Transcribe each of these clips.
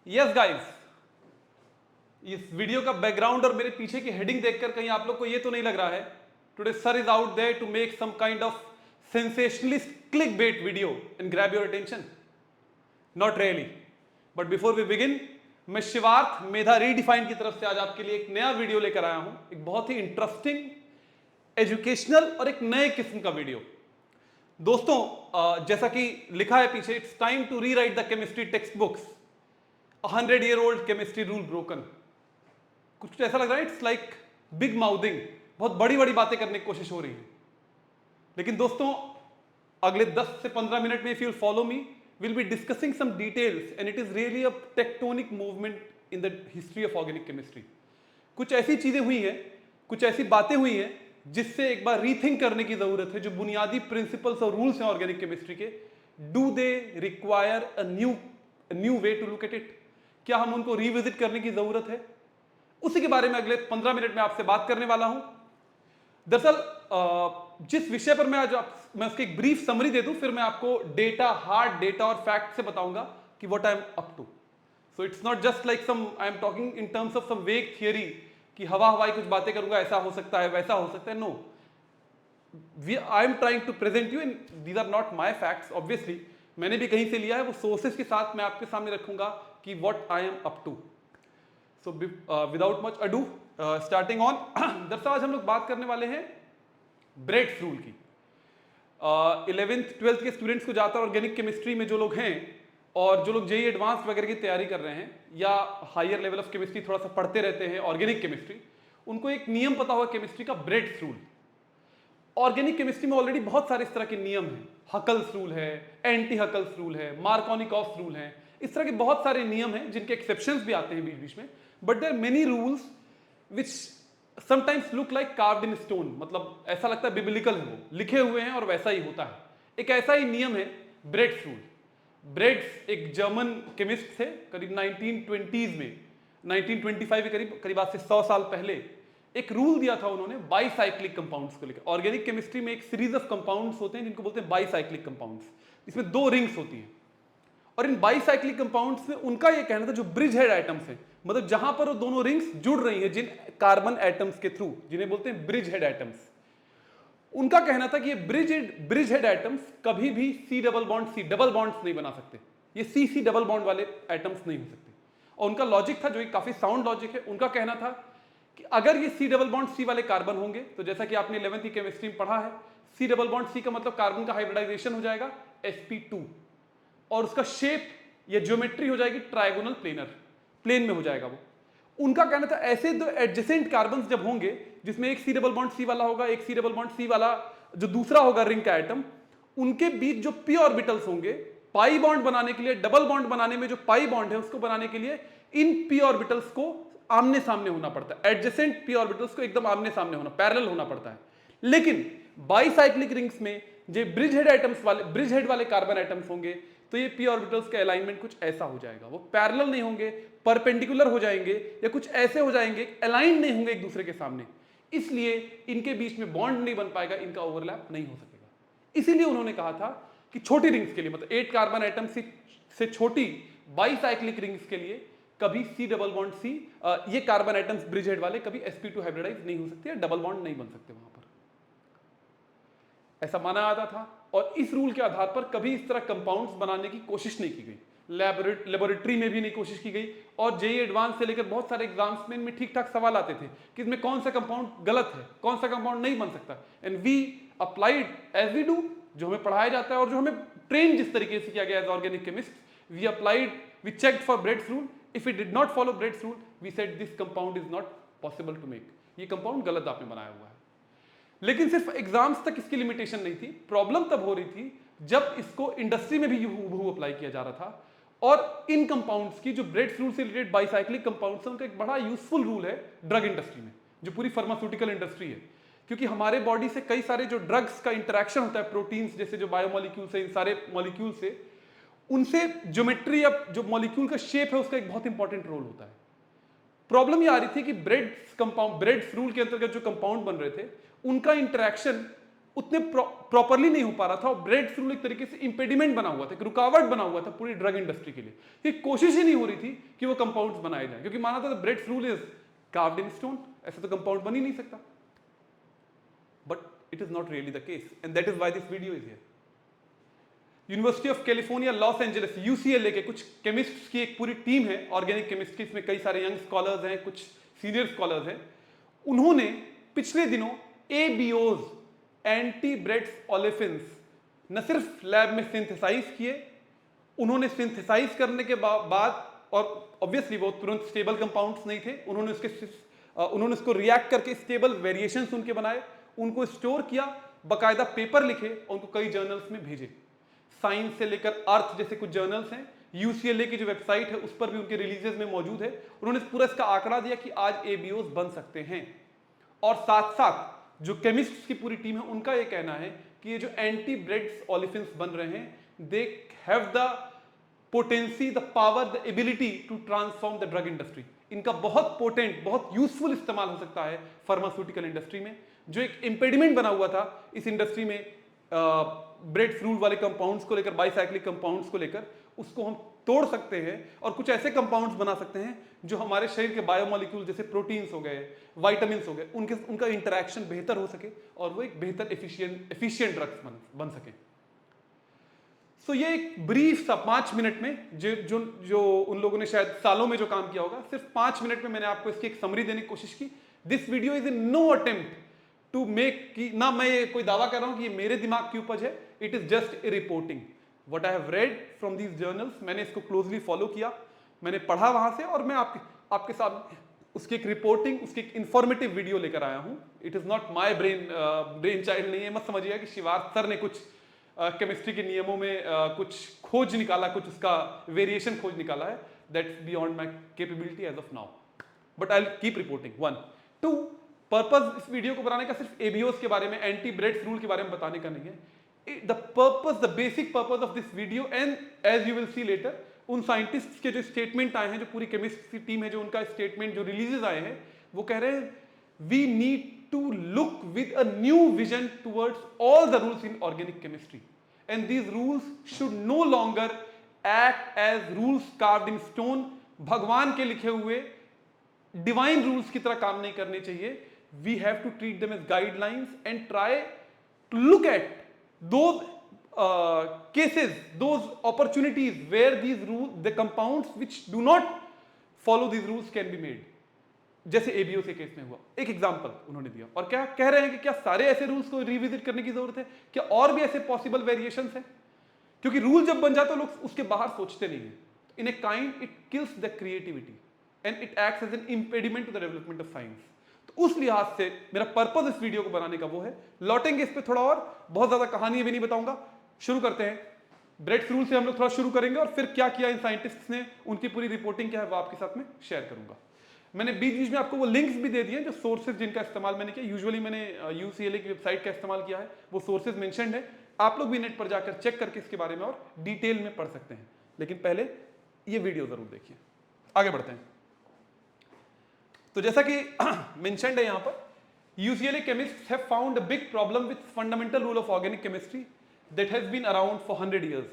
Yes guys, इस video का background और मेरे पीछे की हेडिंग देखकर कहीं आप लोग को ये तो नहीं लग रहा है today sir is out there to make some kind of sensationalist click bait video and grab your attention? Not really. But before we begin, मैं शिवार्थ मेधा रीडिफाइन की तरफ से आज आपके लिए एक नया वीडियो लेकर आया हूं, एक बहुत ही इंटरेस्टिंग, एजुकेशनल और एक नए किस्म का वीडियो। दोस्तों, जैसा कि लिखा है पीछे, it's time to rewrite the chemistry text books, 100-year-old chemistry rule broken. कुछ ऐसा लग रहा है, इट्स लाइक बिग माउथिंग, बहुत बड़ी बड़ी बातें करने की कोशिश हो रही है। लेकिन दोस्तों, अगले 10 से 15 मिनट में, if you follow me, will be discussing some details and it is really a tectonic movement in the history of organic chemistry. कुछ ऐसी चीजें हुई हैं, कुछ ऐसी बातें हुई हैं जिससे एक बार रीथिंक करने की जरूरत है। जो बुनियादी प्रिंसिपल्स और रूल्स हैं ऑर्गेनिक केमिस्ट्री के, do they require a new way to look at it? क्या हम उनको रिविजिट करने की जरूरत है? उसी के बारे में अगले 15 मिनट में आपसे बात करने वाला हूं। दरअसल जिस विषय पर मैं उसकी एक ब्रीफ समरी दे दूं, फिर मैं आपको डेटा, हार्ड डेटा और फैक्ट से बताऊंगा कि what I am up to. So it's not just like some I am talking in terms of some vague theory कि हवा हवाई कुछ बातें करूंगा, ऐसा हो सकता है, वैसा हो सकता है। No, I am trying to present you and these are not my facts. Obviously मैंने भी कहीं से लिया है, वो सोर्सेस के साथ मैं आपके सामने रखूंगा कि what I am up to. So without much ado, starting on. दरअसल आज हम लोग बात करने वाले हैं ब्रेड्स रूल की। 11th 12th के स्टूडेंट्स को जाता ऑर्गेनिक केमिस्ट्री में जो लोग हैं और जो लोग जेई एडवांस वगैरह की तैयारी कर रहे हैं या हायर लेवल ऑफ केमिस्ट्री थोड़ा सा पढ़ते रहते हैं ऑर्गेनिक केमिस्ट्री, उनको एक नियम पता होगा केमिस्ट्री का, ब्रेड्स रूल। ऑर्गेनिक केमिस्ट्री में ऑलरेडी बहुत सारे इस तरह के नियम हैं। हकल्स रूल है, एंटी हकल्स रूल है, मार्कोनिकॉफ रूल है, इस तरह के बहुत सारे नियम हैं जिनके एक्सेप्शंस भी आते हैं बीच बीच में। But there many rules which sometimes look like carved in stone, मतलब ऐसा लगता है बिब्लिकल है, वो लिखे हुए हैं और वैसा ही होता है। एक ऐसा ही नियम है ब्रेड्स रूल। ब्रेड्स एक जर्मन केमिस्ट थे, करीब 1920s में, 1925 के करीब आज से 100 साल पहले एक रूल दिया था उन्होंने बाईसाइक्लिक कंपाउंड्स को लेकर। ऑर्गेनिक केमिस्ट्री में एक सीरीज ऑफ कंपाउंड्स होते हैं जिनको बोलते हैं बाईसाइक्लिक कंपाउंड्स। इसमें 2 रिंग्स होती हैं और इन बाईसाइक्लिक कंपाउंड्स में उनका ये कहना था, जो ब्रिज हेड एटम्स हैं, मतलब जहां पर वो दोनों रिंग्स जुड़ रही हैं जिन कार्बन एटम्स के थ्रू, जिन्हें बोलते हैं ब्रिज हेड एटम्स, उनका कहना था कि ये ब्रिज हेड एटम्स कभी भी सी डबल बॉन्ड्स नहीं बना सकते। ये सी डबल बॉन्ड वाले एटम्स नहीं हो सकते। और उनका लॉजिक था, जो एक काफी साउंड लॉजिक है, उनका कहना था कि अगर ये सी डबल बॉन्ड सी वाले कार्बन होंगे, तो जैसा कि आपने 11th की केमिस्ट्री में पढ़ा है, सी डबल बॉन्ड सी का मतलब कार्बन का हाइब्रिडाइजेशन हो जाएगा sp2, और उसका शेप या ज्योमेट्री हो जाएगी ट्रायगोनल प्लेन में हो जाएगा वो। उनका कहना था ऐसे दो एडजेसेंट कार्बन जब होंगे, जिसमें एक सी डबल बॉन्ड सी वाला होगा, एक सी डबल बॉन्ड सी वाला जो दूसरा होगा रिंग का एटम, उनके बीच जो पी ऑर्बिटल्स होंगे, पाई बॉन्ड बनाने के लिए, डबल बॉन्ड बनाने में जो पाई बॉन्ड है उसको बनाने के लिए इन पी ऑर्बिटल्स को आमने सामने होना पड़ता है। एडजेसेंट पी ऑर्बिटल्स को एकदम आमने सामने होना, पैरेलल होना पड़ता है। लेकिन बाईसाइक्लिक रिंग्स में जो ब्रिज हेड वाले कार्बन एटम्स होंगे, तो ये पी ऑर्बिटल्स का अलाइनमेंट कुछ ऐसा हो जाएगा, वो पैरेलल नहीं होंगे, परपेंडिकुलर हो जाएंगे या कुछ ऐसे हो जाएंगे, अलाइन नहीं होंगे एक दूसरे के सामने। इसलिए इनके बीच में बॉन्ड नहीं बन पाएगा, इनका ओवरलैप नहीं हो सकेगा। इसीलिए उन्होंने कहा था कि छोटी रिंग्स के लिए, मतलब 8 कार्बन एटम से छोटी बाईसाइक्लिक रिंग्स के लिए कभी सी डबल बॉन्ड सी, ये कार्बन एटम्स ब्रिज हेड वाले कभी sp2 हाइब्रिडाइज नहीं हो सकते, डबल बॉन्ड नहीं बन सकते वहां पर, ऐसा माना जाता था। और इस रूल के आधार पर कभी इस तरह कंपाउंड्स बनाने की कोशिश नहीं की गई, लेबोरेटरी में भी नहीं कोशिश की गई। और जेई एडवांस से लेकर बहुत सारे एग्जाम्स में इनमें ठीक ठाक सवाल आते थे कि इसमें कौन सा कंपाउंड गलत है, कौन सा कंपाउंड नहीं बन सकता। And we applied as we do, जो हमें पढ़ाया जाता है और जो हमें ट्रेन जिस तरीके से किया गया as organic chemist, we checked for Bredt's rule. If it did not follow Bredt's rule, we said this compound is not possible to make, ये कंपाउंड गलत आपने बनाया हुआ है। लेकिन सिर्फ एग्जाम्स तक इसकी लिमिटेशन नहीं थी, प्रॉब्लम तब हो रही थी जब इसको इंडस्ट्री में भी हूबहू अप्लाई किया जा रहा था। और इन कंपाउंड्स की, जो ब्रेड्स रूल से रिलेटेड बाईसाइक्लिक कंपाउंड्स हैं, उनका एक बड़ा यूजफुल रूल है ड्रग इंडस्ट्री में, जो पूरी फार्मास्यूटिकल इंडस्ट्री है। क्योंकि हमारे बॉडी से कई सारे जो ड्रग्स का इंटरेक्शन होता है, प्रोटीन्स जैसे जो बायोमोलिक्यूल्स है, इन सारे मॉलिक्यूल से, उनसे ज्योमेट्री या जो मॉलिक्यूल का शेप है उसका एक बहुत इंपॉर्टेंट रोल होता है। प्रॉब्लम ये आ रही थी कि ब्रेड्स रूल के अंतर्गत जो कंपाउंड बन रहे थे, उनका इंटरेक्शन उतने प्रॉपरली नहीं हो पा रहा था और ब्रेड्स रूल एक तरीके से इंपेडिमेंट बना हुआ था, एक रुकावट बना हुआ था पूरी ड्रग इंडस्ट्री के लिए। ये कोशिश ही नहीं हो रही थी कि वो कंपाउंड्स बनाए जाएं, क्योंकि माना था Bredt's rule is carved in stone, ऐसा तो कंपाउंड बन ही नहीं सकता। But it is not really the case and that is why this video is here. University of California Los Angeles UCLA के कुछ केमिस्ट्स की एक पूरी टीम है ऑर्गेनिक केमिस्ट्री, इसमें कई सारे यंग स्कॉलर्स हैं, कुछ सीनियर स्कॉलर्स हैं। उन्होंने पिछले दिनों एबीओज, एंटी ब्रेड्स ओलेफिन्स, न सिर्फ लैब में सिंथेसाइज किए, उन्होंने सिंथेसाइज करने के बाद, और ऑब्वियसली वो तुरंत स्टेबल कंपाउंड्स नहीं थे, उन्होंने उसको रिएक्ट करके स्टेबल वेरिएशंस उनके बनाए, उनको स्टोर किया, बकायदा पेपर लिखे और उनको कई जर्नल्स में भेजे। साइंस से लेकर अर्थ जैसे कुछ जर्नल्स हैं, यूसीएलए की जो वेबसाइट है उस पर भी उनके रिलीजेस में मौजूद है। उन्होंने पूरा इसका आंकड़ा दिया कि आज एबीओज बन सकते हैं। और साथ साथ जो केमिस्ट्स की पूरी टीम है उनका यह कहना है कि ये जो एंटी ब्रेड्स ओलेफिन्स बन रहे हैं, they have the potency, the power, the ability to transform the drug industry. इनका बहुत पोटेंट, बहुत यूजफुल इस्तेमाल हो सकता है फार्मास्यूटिकल इंडस्ट्री में। जो एक इंपेडिमेंट बना हुआ था इस इंडस्ट्री में ब्रेड्स रूल वाले कंपाउंड्स को लेकर, बाइसाइक्लिक कंपाउंड्स को लेकर, उसको हम तोड़ सकते हैं और कुछ ऐसे कंपाउंड्स बना सकते हैं जो हमारे शरीर के बायोमोलिक्यूल जैसे प्रोटीन्स हो गए, विटामिन्स हो गए, उनका इंटरेक्शन बेहतर हो सके और वो एक बेहतर एफिशिएंट ड्रग्स बन सके। सो ये एक ब्रीफ सा 5 मिनट में जो उन लोगों ने शायद सालों में जो काम किया होगा, सिर्फ 5 मिनट में मैंने आपको इसकी एक समरी देने की कोशिश की। This video is in no attempt to make कि ना मैं ये कोई दावा कर रहा हूं कि ये मेरे दिमाग की उपज है, it is just a reporting what I have read from these journals. मैंने इसको क्लोजली फॉलो किया, मैंने पढ़ा वहां से और मैं आपके साथ उसकी एक रिपोर्टिंग, उसकी एक इंफॉर्मेटिव वीडियो लेकर आया हूं। It is not my brain child नहीं है, मत समझिएगा कि शिवार्थ सर ने कुछ केमिस्ट्री के नियमों में कुछ खोज निकाला, कुछ उसका वेरिएशन खोज निकाला है। That's beyond my capability as of now, but I will keep reporting. 1 2 purpose इस वीडियो को बनाने का सिर्फ एबीओस के बारे में, एंटी ब्रेड्स रूल के बारे में बताने का नहीं है। The purpose, the basic purpose of this video, and as you will see later, उन साइंटिस्ट के जो स्टेटमेंट आए हैं, जो पूरी केमिस्ट्री टीम है, जो उनका स्टेटमेंट, जो रिलीजेस आए हैं, वो कह रहे हैं we need to look with a new vision towards all the rules in organic chemistry, and these rules should no longer act as rules carved in stone। भगवान के लिखे हुए डिवाइन रूल्स की तरह काम नहीं करने चाहिए। we have to treat them as guidelines and try to look at those cases, those opportunities where these rules, the compounds which do not follow these rules can be made, जैसे ABO के case में हुआ। एक example उन्होंने दिया और क्या कह रहे हैं कि क्या सारे ऐसे रूल्स को रिविजिट करने की जरूरत है, क्या और भी ऐसे पॉसिबल वेरिएशंस हैं? क्योंकि रूल जब बन जाते हैं लोग उसके बाहर सोचते नहीं है। In a kind it kills the creativity and it acts as an impediment to the development of science. तो उस लिहाज से मेरा पर्पस इस वीडियो को बनाने का वो है। लौटेंगे इस पर थोड़ा और, बहुत ज्यादा कहानी भी नहीं बताऊंगा। शुरू करते हैं ब्रेड्स रूल से, हम लोग थोड़ा शुरू करेंगे और फिर क्या किया इन साइंटिस्ट ने, उनकी पूरी रिपोर्टिंग क्या है वो आपके साथ में शेयर करूंगा। मैंने बीच में आपको वो लिंक्स भी दे दिए जो सोर्सेज जिनका इस्तेमाल मैंने किया। यूजुअली मैंने यूसीएलए की वेबसाइट का इस्तेमाल किया है, वो सोर्सेज मेंशन्ड है। आप लोग भी नेट पर जाकर चेक करके इसके बारे में और डिटेल में पढ़ सकते हैं, लेकिन पहले ये वीडियो जरूर देखिए। आगे बढ़ते हैं। तो जैसा कि मेंशन्ड है यहां पर, UCLA chemists have found a big problem with fundamental rule of organic chemistry that has been around for 100 years.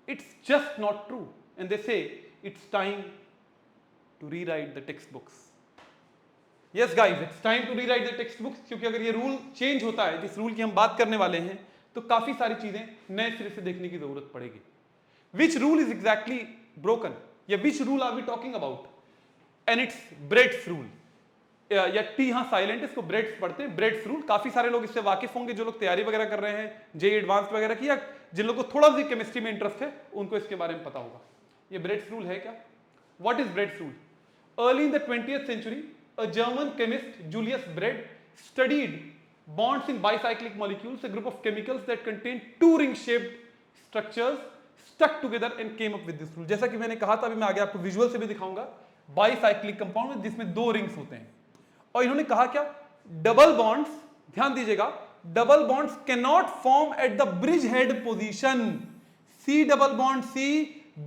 It's just not true, and they say it's time to rewrite the textbooks. Yes guys, it's time to rewrite the textbooks, क्योंकि अगर ये rule change होता है, जिस rule की हम बात करने वाले हैं, तो काफी सारी चीजें नए सिरे से देखने की जरूरत पड़ेगी। Which rule is exactly broken? या which rule are we talking about? And it's Brett's rule. या टी हाँ साइलेंट, इसको ब्रेड्स पढ़ते हैं, ब्रेड्स रूल। काफी सारे लोग इससे वाकिफ होंगे, जो लोग तैयारी वगैरह कर रहे हैं, जेईई एडवांस वगैरह की, या जिन लोगों को थोड़ा सी केमिस्ट्री में इंटरेस्ट है, उनको इसके बारे में पता होगा। ये ब्रेड्स रूल है क्या? What is Bredt's rule? Early in the 20th century, a German chemist, Julius Bredd, studied bonds in bicyclic molecules, a group of chemicals that contain two ring-shaped structures stuck together and came up with this rule. जैसा कि मैंने कहा था, अभी मैं आगे आपको visual से भी दिखाऊंगा, बाइसाइक्लिक कंपाउंड जिसमें 2 रिंग्स होते हैं। और इन्होंने कहा क्या? डबल बॉन्ड्स, ध्यान दीजिएगा, double bonds can not form at the bridge head position. C double bond C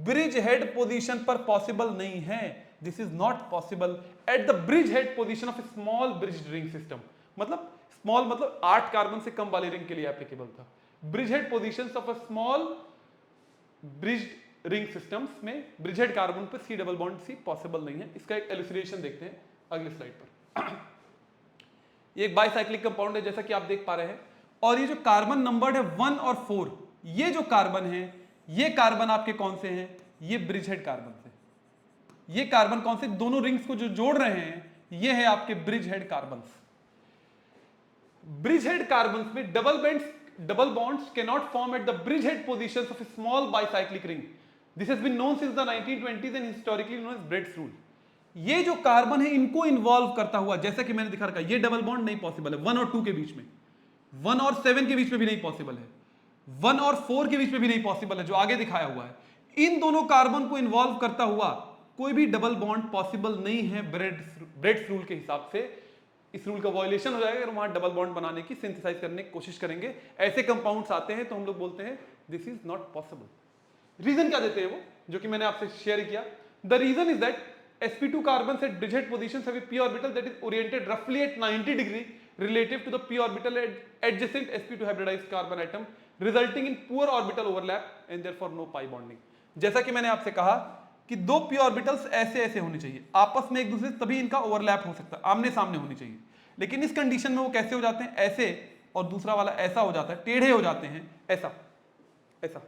bridge head position पर पॉसिबल नहीं है। This is not possible at the bridge head position of a small bridge ring system. मतलब small मतलब 8 carbon से कम वाले ring के लिए applicable था। Bridge head position of a small bridge ring systems में ब्रिज हेड कार्बन पर C double bond C possible नहीं है। इसका एक एलुसिडेशन देखते हैं अगली स्लाइड पर। ये एक बाइसाइक्लिक कंपाउंड है जैसा कि आप देख पा रहे हैं, और ये जो कार्बन नंबर्ड है 1 और 4, ये जो कार्बन है, ये कार्बन आपके कौन से हैं? ये ब्रिज हेड कार्बन से। ये कार्बन कौन से? दोनों रिंग्स को जो जोड़ रहे हैं ये है आपके bridge head carbons. Bridge head carbons में double bonds can not form at the bridge head positions of a small bicyclic ring. This has been known since the 1920s and historically known as Bret's rule. ये जो carbon है इनको involve करता हुआ, जैसा कि मैंने दिखा रखा, ये डबल बॉन्ड नहीं पॉसिबल है 1 और 2 के बीच में, 1 और 7 के बीच में भी नहीं पॉसिबल है, 1 और 4 के बीच में भी नहीं पॉसिबल है, जो आगे दिखाया हुआ है। इन दोनों कार्बन को इन्वॉल्व करता हुआ कोई भी डबल बॉन्ड पॉसिबल नहीं है ब्रेड्स रूल के हिसाब से। इस रूल का वायलेशन हो जाएगा अगर वहां डबल बॉन्ड बनाने की, सिंथेसाइज करने की कोशिश करेंगे। ऐसे कंपाउंड्स आते हैं तो हम लोग बोलते हैं this is not possible. Reason क्या देते हैं वो, जो कि मैंने आपसे शेयर किया। The reason is that sp2 carbons at bridge head positions have a p orbital that is oriented roughly at 90 degree relative to the p orbital adjacent sp2 hybridized carbon atom, resulting in poor orbital overlap and therefore no pi bonding. जैसा कि मैंने आपसे कहा कि दो p orbitals ऐसे ऐसे होने चाहिए आपस में एक दूसरे से, तभी इनका ओवरलैप हो सकता है, आमने सामने होनी चाहिए। लेकिन इस कंडीशन में वो कैसे हो जाते हैं? ऐसे, और दूसरा वाला ऐसा हो जाता है, टेढ़े हो जाते हैं, ऐसा ऐसा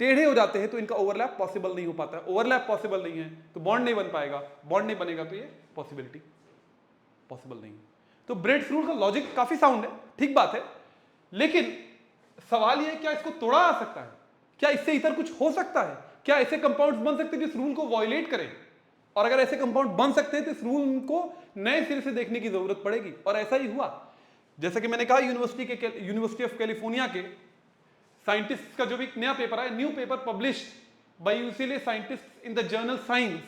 टेढ़े हो जाते हैं, तो इनका ओवरलैप पॉसिबल नहीं हो पाता है। ओवरलैप पॉसिबल नहीं है तो बॉन्ड नहीं बन पाएगा, बॉन्ड नहीं बनेगा तो ये पॉसिबिलिटी पॉसिबल नहीं है। तो ब्रेड्स रूल का लॉजिक काफी साउंड है, ठीक बात है, लेकिन सवाल ये है क्या इसको तोड़ा आ सकता है? क्या इससे इतर कुछ हो सकता है? क्या ऐसे कंपाउंड्स बन सकते हैं जो इस रूल को वायलेट करें? और अगर ऐसे कंपाउंड बन सकते हैं तो इस रूल को नए सिरे से देखने की जरूरत पड़ेगी, और ऐसा ही हुआ। जैसा कि मैंने कहा, यूनिवर्सिटी ऑफ कैलिफोर्निया के साइंटिस्ट का जो भी एक नया पेपर है, new paper published by UCLA scientist in the journal science,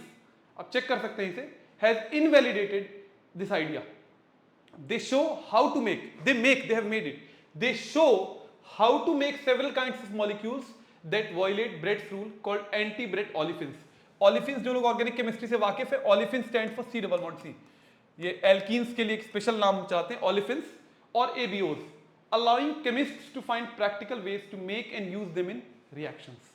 आप चेक कर सकते हैं इसे, has invalidated this idea. They show how to make, they have made it, they show how to make several kinds of molecules that violate Bredt's rule called anti Bredt olefins. Olefins, जो लोग organic chemistry से वाकिफ है, olefin stand for C double bond C. ये alkenes के लिए एक special नाम चाहते हैं, ओलिफिन्स, और एबीओज, allowing chemists to find practical ways to make and use them in reactions.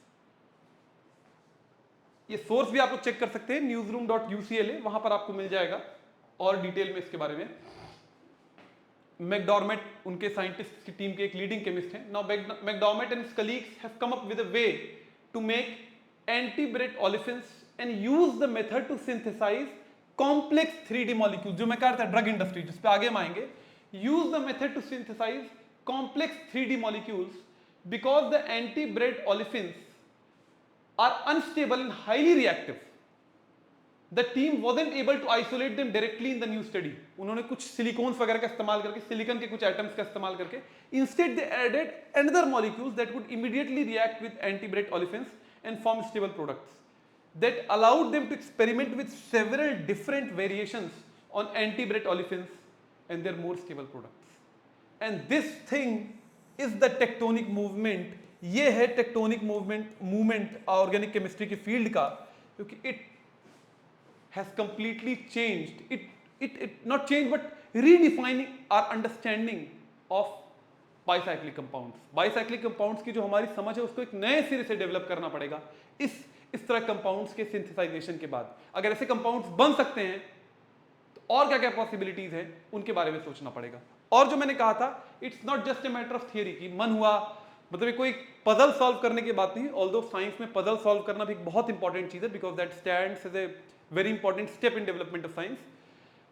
ये सोर्स भी आप लोग चेक कर सकते हैं, newsroom.ucla, वहां पर आपको मिल जाएगा और डिटेल में इसके बारे में। मैकडॉर्मेट उनके साइंटिस्ट की टीम के एक लीडिंग केमिस्ट हैं। Now McDermott and his colleagues have come up with a way to make anti Bredt olefins and use the method to synthesize complex 3D molecule. जो मैं कह रहा था ड्रग इंडस्ट्री, जिस पे आगे हम आएंगे, use the method to synthesize complex 3D molecules because the anti-Bread olefins are unstable and highly reactive. The team wasn't able to isolate them directly in the new study. उन्होंने कुछ silicones वगैरह का इस्तेमाल करके, सिलिकॉन के कुछ atoms का इस्तेमाल करके, instead they added another molecules that would immediately react with anti-Bread olefins and form stable products. That allowed them to experiment with several different variations on anti-Bread olefins and their more stable products. And this thing is the tectonic movement. ये है tectonic movement organic chemistry की field का, क्योंकि it has completely changed, it not change but redefining our understanding of bicyclic compounds. Bicyclic compounds की जो हमारी समझ है उसको एक नए सिरे से डेवलप करना पड़ेगा इस तरह कंपाउंड्स के सिंथेसाइजेशन के बाद। अगर ऐसे कंपाउंड्स बन सकते हैं तो और क्या क्या पॉसिबिलिटीज हैं उनके बारे में सोचना पड़ेगा। और जो मैंने कहा था, it's not just a matter of theory कि मन हुआ, मतलब कोई पजल सॉल्व करने की बात नहीं। ऑल्दो साइंस में पजल सॉल्व करना भी एक बहुत इंपॉर्टेंट चीज है, because that stands as a very important step in development of science.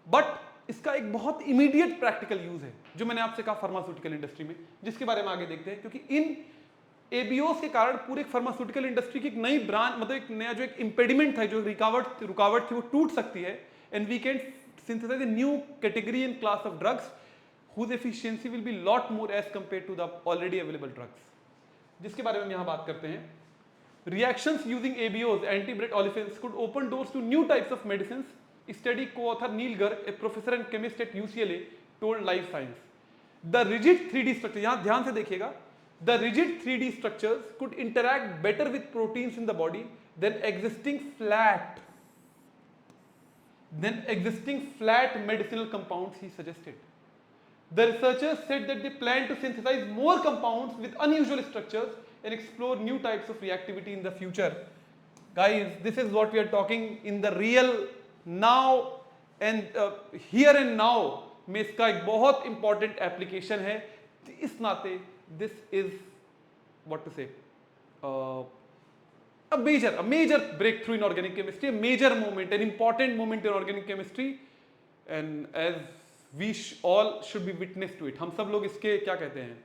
But इसका एक बहुत इमीडिएट प्रैक्टिकल यूज है, जो मैंने आपसे कहा फार्मास्यूटिकल इंडस्ट्री में, जिसके बारे में आगे देखते हैं। क्योंकि इन एबीओस के कारण पूरे फार्मास्यूटिकल इंडस्ट्री की एक नई ब्रांच, मतलब एक नया जो एक इंपेडिमेंट था, जो रुकावट थी, वो टूट सकती है। And we can synthesize a new category and class of drugs whose efficiency will be lot more as compared to the already available drugs, जिसके बारे में हम यहाँ बात करते हैं। Reactions using ABOs, anti-Bread olefins, could open doors to new types of medicines. Study co-author Neil Garr, a professor and chemist at UCLA, told Life Science. The rigid 3D structure, यहाँ ध्यान से देखिएगा, the rigid 3D structures could interact better with proteins in the body than existing flat medicinal compounds, he suggested. The researchers said that they plan to synthesize more compounds with unusual structures and explore new types of reactivity in the future. Guys, this is what we are talking in the real now and here and now में इसका एक बहुत important application है. इस नाते this is what to say a major breakthrough in organic chemistry, a major moment, an important moment in organic chemistry, and as we all should be witness to it. हम सब लोग इसके क्या कहते हैं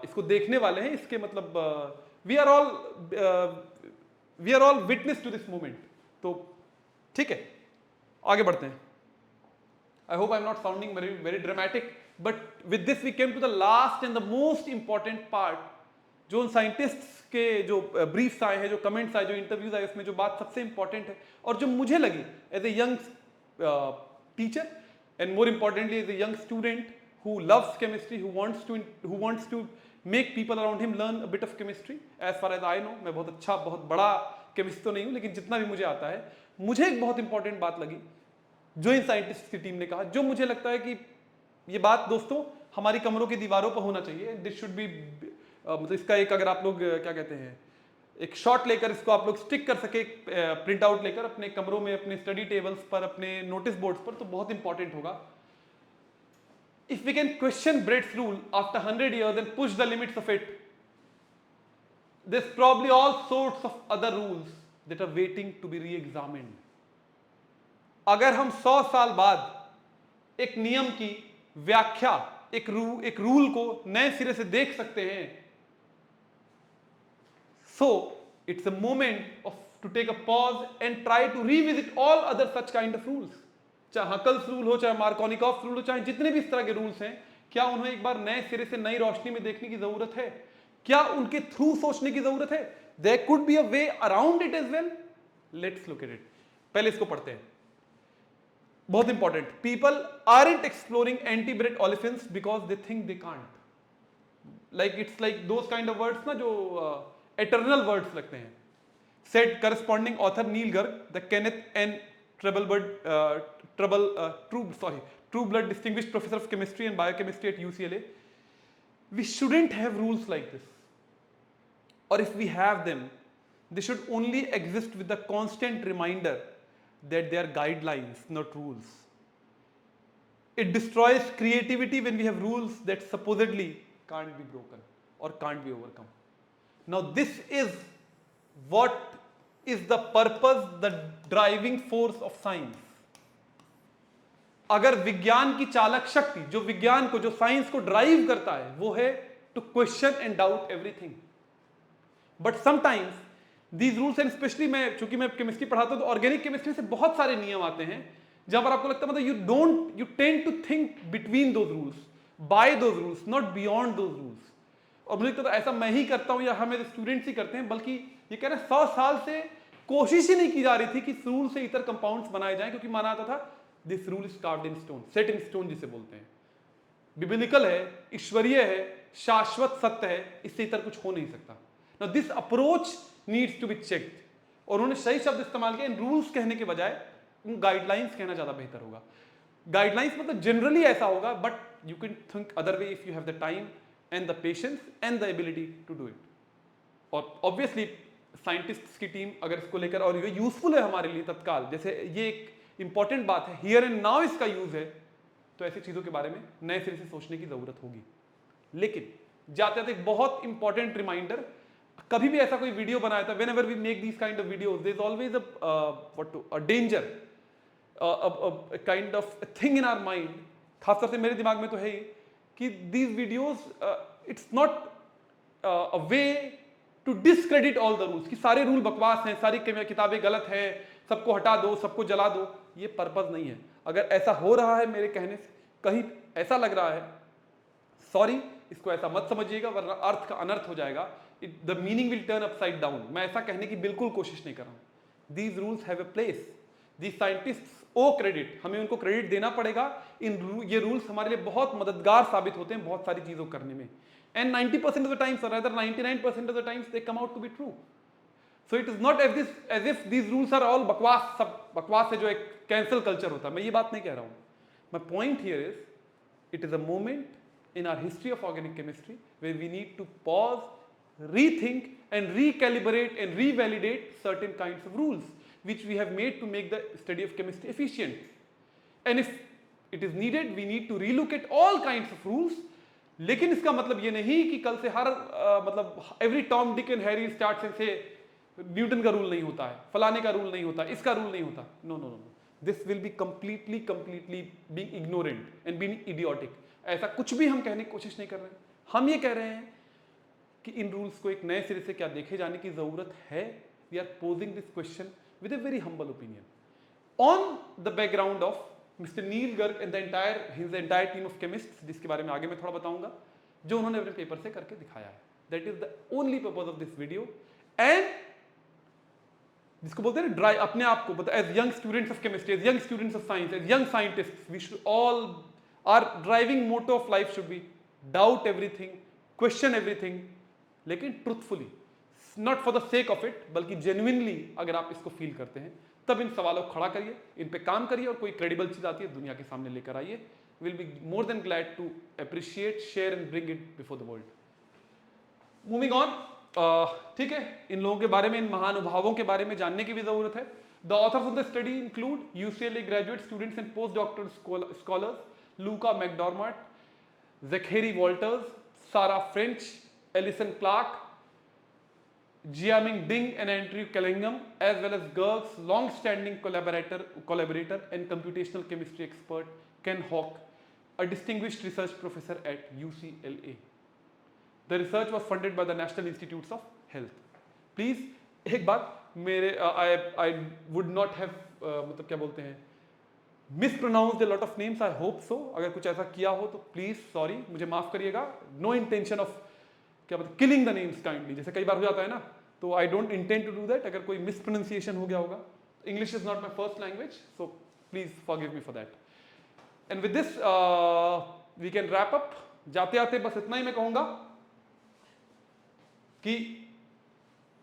इसको देखने वाले हैं. इसके मतलब we are all witness to this moment. तो ठीक है, आगे बढ़ते हैं. I hope I'm not sounding very dramatic, but with this we came to the last and the most important part. जो उन साइंटिस्ट्स के जो ब्रीफ्स आए हैं, जो कमेंट्स आए, जो इंटरव्यूज आए, उसमें जो बात सबसे इंपॉर्टेंट है और जो मुझे लगी as a young teacher and more importantly as a young student who loves chemistry, who wants to make people around him learn a bit of chemistry. As far as I know, मैं बहुत बड़ा chemist तो नहीं हूँ, लेकिन जितना भी मुझे आता है, मुझे एक बहुत इंपॉर्टेंट बात लगी जो इन साइंटिस्ट की टीम ने कहा, जो मुझे लगता है कि ये बात दोस्तों हमारी कमरों की दीवारों पर होना चाहिए. दिस शुड बी मतलब इसका एक अगर आप लोग क्या कहते हैं एक शॉट लेकर इसको आप लोग स्टिक कर सके, प्रिंट आउट लेकर अपने कमरों में, अपने स्टडी टेबल्स पर, अपने नोटिस बोर्ड्स पर, तो बहुत इंपॉर्टेंट होगा. If we can question Bredt's rule after 100 years and push the limits of it, there's probably all sorts of other rules that are waiting to be re-examined. अगर हम 100 साल बाद एक नियम की व्याख्या, एक रूल को नए सिरे से देख सकते हैं, so it's a moment to take a pause and try to revisit all other such kind of rules. चाहे हकल्स रूल हो, चाहे मार्कोनिकॉफ रूल हो, चाहे जितने भी इस तरह के रूल्स हैं, क्या उन्हें एक बार नए सिरे से नई रोशनी में देखने की जरूरत है? क्या उनके थ्रू सोचने की जरूरत है? There could be a way around it as well. Let's look at it. पहले इसको पढ़ते हैं. बहुत important. People aren't exploring anti-Brett olefins because they think they can't. Like it's like those kind of words ना जो eternal words लगते हैं. Said corresponding author Neil Garg, the Kenneth N. Trueblood Distinguished Professor of Chemistry and Biochemistry at UCLA. We shouldn't have rules like this. Or if we have them, they should only exist with the constant reminder that they are guidelines, not rules. It destroys creativity when we have rules that supposedly can't be broken or can't be overcome. Now this is what is the purpose, the driving force of science. अगर विज्ञान की चालक शक्ति, जो विज्ञान को, जो science को ड्राइव करता है, वो है to question and doubt everything. But sometimes these rules and especially चूंकि मैं केमिस्ट्री पढ़ाता हूं, तो ऑर्गेनिक केमिस्ट्री से बहुत सारे नियम आते हैं जहां पर आपको लगता है मतलब you tend to think between those rules, by those rules, not beyond those rules. और मुझे तो ऐसा मैं ही करता हूं या हमें स्टूडेंट्स ही करते हैं, बल्कि ये कह रहे हैं 100 साल से कोशिश ही नहीं की जा रही थी कि इस रूल से इतर कंपाउंड्स बनाए जाएं, क्योंकि माना जाता था this rule is carved in stone, set in stone जिसे बोलते हैं, बिब्लिकल है, ईश्वरीय है, शाश्वत सत्य है, इससे इतर कुछ हो नहीं सकता. Now this approach needs to be checked. और उन्होंने सही शब्द इस्तेमाल किया, इन रूल्स कहने के बजाय गाइडलाइंस कहना ज्यादा बेहतर होगा. गाइडलाइंस मतलब जनरली ऐसा होगा, but you can think other way if you have the time and the patience and the ability to do it. और obviously साइंटिस्ट्स की टीम अगर इसको लेकर, और ये यूजफुल है हमारे लिए तत्काल, जैसे ये एक इंपॉर्टेंट बात है, हियर एंड नाउ इसका यूज है, तो ऐसी चीजों के बारे में नए सिरे से सोचने की जरूरत होगी. लेकिन जाते जाते एक बहुत इंपॉर्टेंट रिमाइंडर, कभी भी ऐसा कोई वीडियो बनाया था, whenever we make these kind of videos, there is always a danger, a kind of thing in our mind, खासतौर से मेरे दिमाग में तो है ही, कि these videos it's not a way to discredit all the rules, कि सारे रूल बकवास हैं, सारी किताबें गलत हैं, सबको हटा दो, सबको जला दो. ये पर्पस नहीं है. अगर ऐसा हो रहा है मेरे कहने से, कहीं ऐसा लग रहा है, सॉरी, इसको ऐसा मत समझिएगा, वरना अर्थ का अनर्थ हो जाएगा. The meaning will turn upside down. मैं ऐसा कहने की बिल्कुल कोशिश नहीं कर रहा हूं. These rules have a place. These scientists owe credit, हमें उनको क्रेडिट देना पड़ेगा. ये रूल्स हमारे लिए बहुत मददगार साबित होते हैं बहुत सारी चीजों करने में. And 90% of the times, or rather 99% of the times, they come out to be true. So it is not as if these rules are all बकवास, सब बकवास है जो एक कैंसल कल्चर होता है. मैं ये बात नहीं कह रहा हूं. My point here is it is a moment in our history of organic chemistry where we need to pause, rethink and recalibrate and revalidate certain kinds of rules which we have made to make the study of chemistry efficient. And if it is needed, we need to relook at all kinds of rules. लेकिन इसका मतलब ये नहीं कि कल से हर मतलब every Tom Dick and Harry starts and से न्यूटन का रूल नहीं होता है, फलाने का रूल नहीं होता, इसका रूल नहीं होता. No no no, this will be completely being ignorant and being idiotic. ऐसा कुछ भी हम कहने की कोशिश नहीं कर रहे हैं. हम ये कह रहे हैं कि इन रूल्स को एक नए सिरे से क्या देखे जाने की जरूरत है. We are posing this question with a very humble opinion on the background of mister Neil Garg and his entire team of chemists, जिसके बारे में आगे मैं थोड़ा बताऊंगा, जो उन्होंने अपने पेपर से करके दिखाया है. That is the only purpose of this video. And जिसको बोलते हैं ड्राई अपने आप को बता, as young students of chemistry, as young students of science, as young scientist, we should all, our driving motto of life should be doubt everything, question everything, लेकिन truthfully, not for the sake of it, बल्कि genuinely. अगर आप इसको feel करते हैं तब इन सवालों को खड़ा करिए, इन पे काम करिए और कोई क्रेडिबल चीज आती है दुनिया के सामने लेकर आइए. Will be more than glad to appreciate, share and bring it before the world. Moving on. ठीक है, इन लोगों के बारे में, इन महानुभावों के बारे में जानने की भी जरूरत है. The authors of the study include UCLA graduate students and post doctoral scholars Luca McDermott, Zachary Walters, Sarah French, Allison Clark, Jiaming Ding and Andrew Kellingham, as well as Gerg's long-standing collaborator and computational chemistry expert Ken Hock, a distinguished research professor at UCLA. The research was funded by the National Institutes of Health. Please, एक बात मेरे I would not have मतलब क्या बोलते हैं, mispronounced a lot of names. I hope so. अगर कुछ ऐसा किया हो तो प्लीज सॉरी, मुझे माफ करिएगा. No intention of क्या बोलते किलिंग द नेम्स काइंडली, जैसे कई बार हो जाता है ना, तो I don't intend to do that. अगर कोई मिसप्रोनाउंसिएशन हो गया होगा, English is not my first language, so please forgive me for that. And with this we can wrap up. जाते आते बस इतना ही मैं कहूंगा कि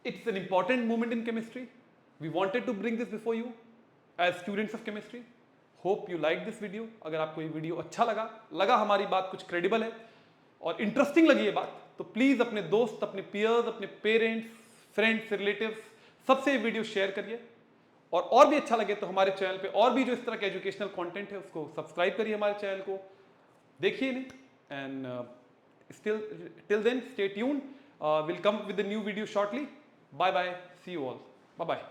it's an important moment in chemistry. We wanted to bring this before you as students of chemistry. Hope you like this video. अगर आपको ये वीडियो अच्छा लगा हमारी बात कुछ क्रेडिबल है और इंटरेस्टिंग लगी ये बात, तो प्लीज अपने दोस्त, अपने पियर्स, अपने पेरेंट्स, फ्रेंड्स, रिलेटिव्स, सबसे ये वीडियो शेयर करिए. और भी अच्छा लगे तो हमारे चैनल पे और भी जो इस तरह के एजुकेशनल कंटेंट है उसको सब्सक्राइब करिए, हमारे चैनल को देखिए नहीं. And till then stay tuned, will come with the new video shortly. Bye bye, see you all, bye bye.